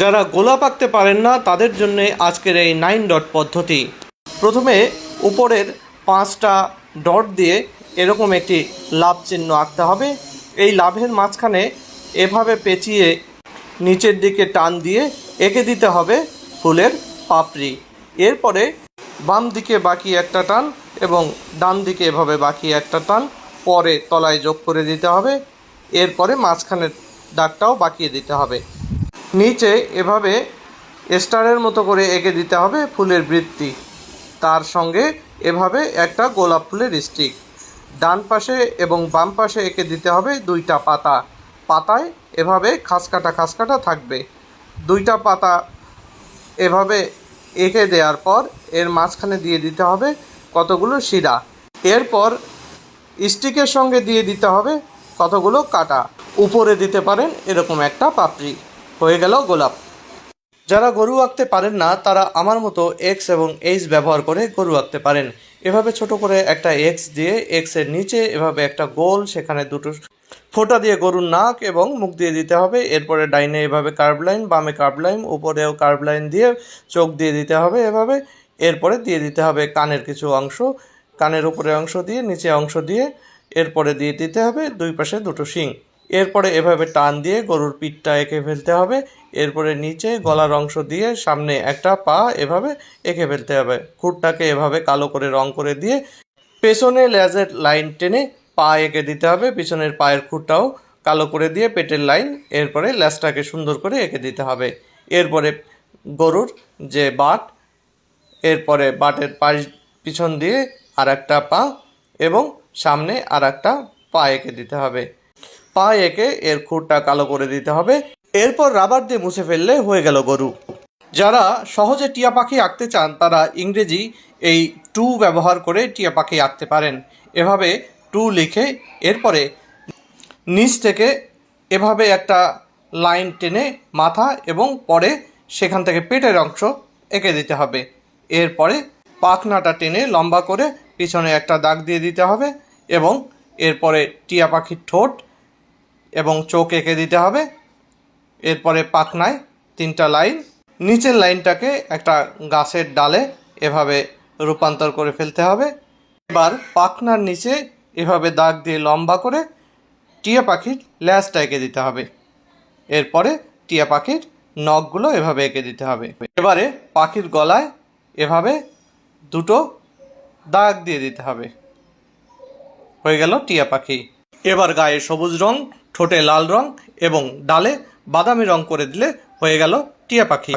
যারা গোলাপ আঁকতে পারেন না তাদের জন্য আজকের এই 9 ডট পদ্ধতি। প্রথমে উপরের 5টা ডট দিয়ে এরকম একটি লাভ চিহ্ন আঁকতে হবে। এই লাভের মাঝখানে এভাবে পেঁচিয়ে নিচের দিকে টান দিয়ে এঁকে দিতে হবে ফুলের পাপড়ি। এরপরে বাম দিকে বাকি একটা টান এবং ডান দিকে এভাবে বাকি একটা টান পরে তলায় যোগ করে দিতে হবে। এরপরে মাঝখানের দাগটাও বাকিয়ে দিতে হবে। নিচে এভাবে স্টারের মতো করে এঁকে দিতে হবে ফুলের বৃত্তি। তার সঙ্গে এভাবে একটা গোলাপ ফুলের স্টিক। ডান পাশে এবং বাম পাশে এঁকে দিতে হবে 2টা পাতা। পাতায় এভাবে খাসকাটা থাকবে। 2টা পাতা এভাবে এঁকে দেওয়ার পর এর মাঝখানে দিয়ে দিতে হবে কতগুলো শিরা। এরপর স্টিকের সঙ্গে দিয়ে দিতে হবে কতগুলো কাটা। উপরে দিতে পারেন এরকম একটা পাপড়ি। হয়ে গেল গোলাপ। যারা গরু আঁকতে পারেন না তারা আমার মতো এক্স এবং এইচ ব্যবহার করে গরু আঁকতে পারেন। এভাবে ছোট করে একটা এক্স দিয়ে এক্সের নিচে এভাবে একটা গোল, সেখানে 2টো ফোঁটা দিয়ে গরুর নাক এবং মুখ দিয়ে দিতে হবে। এরপরে ডাইনে এভাবে কার্ভ লাইন, বামে কার্ভ লাইন, উপরেও কার্ভ লাইন দিয়ে চোখ দিয়ে দিতে হবে এভাবে। এরপরে দিয়ে দিতে হবে কানের কিছু অংশ, কানের উপরে অংশ দিয়ে নিচে অংশ দিয়ে। এরপরে দিয়ে দিতে হবে 2 পাশে 2টো শিং। এরপরে এভাবে টান দিয়ে গরুর পিঠটা এঁকে ফেলতে হবে। এরপরে নিচে গলার অংশ দিয়ে সামনে একটা পা এভাবে এঁকে ফেলতে হবে। খুঁটটাকে এভাবে কালো করে রং করে দিয়ে পেছনে লেজের লাইন টেনে পা এঁকে দিতে হবে। পিছনের পায়ের খুঁটটাও কালো করে দিয়ে পেটের লাইন, এরপরে লেজটাকে সুন্দর করে এঁকে দিতে হবে। এরপরে গরুর যে বাট, এরপরে বাটের পিছন দিয়ে আর একটা পা এবং সামনে আর একটা পা এঁকে দিতে হবে। পা এঁকে এর খুঁটটা কালো করে দিতে হবে। এরপর রাবার দিয়ে মুছে ফেললে হয়ে গেল গরু। যারা সহজে টিয়া পাখি আঁকতে চান তারা ইংরেজি এই টু ব্যবহার করে টিয়া পাখি আঁকতে পারেন। এভাবে টু লিখে এরপরে নিচ থেকে এভাবে একটা লাইন টেনে মাথা এবং পরে সেখান থেকে পেটের অংশ এঁকে দিতে হবে। এরপরে পাখনাটা টেনে লম্বা করে পিছনে একটা দাগ দিয়ে দিতে হবে এবং এরপরে টিয়া পাখির ঠোঁট এবং চোখ এঁকে দিতে হবে। এরপরে পাখনায় 3টা লাইন, নিচের লাইনটাকে একটা গাছের ডালে এভাবে রূপান্তর করে ফেলতে হবে। এবার পাখনার নিচে এভাবে দাগ দিয়ে লম্বা করে টিয়া পাখির ল্যাজটা এঁকে দিতে হবে। এরপরে টিয়া পাখির নখগুলো এভাবে এঁকে দিতে হবে। এবারে পাখির গলায় এভাবে 2টো দাগ দিয়ে দিতে হবে। হয়ে গেল টিয়া পাখি। এবার গায়ে সবুজ রং, ঠোঁটে লাল রং এবং ডালে বাদামি রং করে দিলে হয়ে গেল টিয়া পাখি।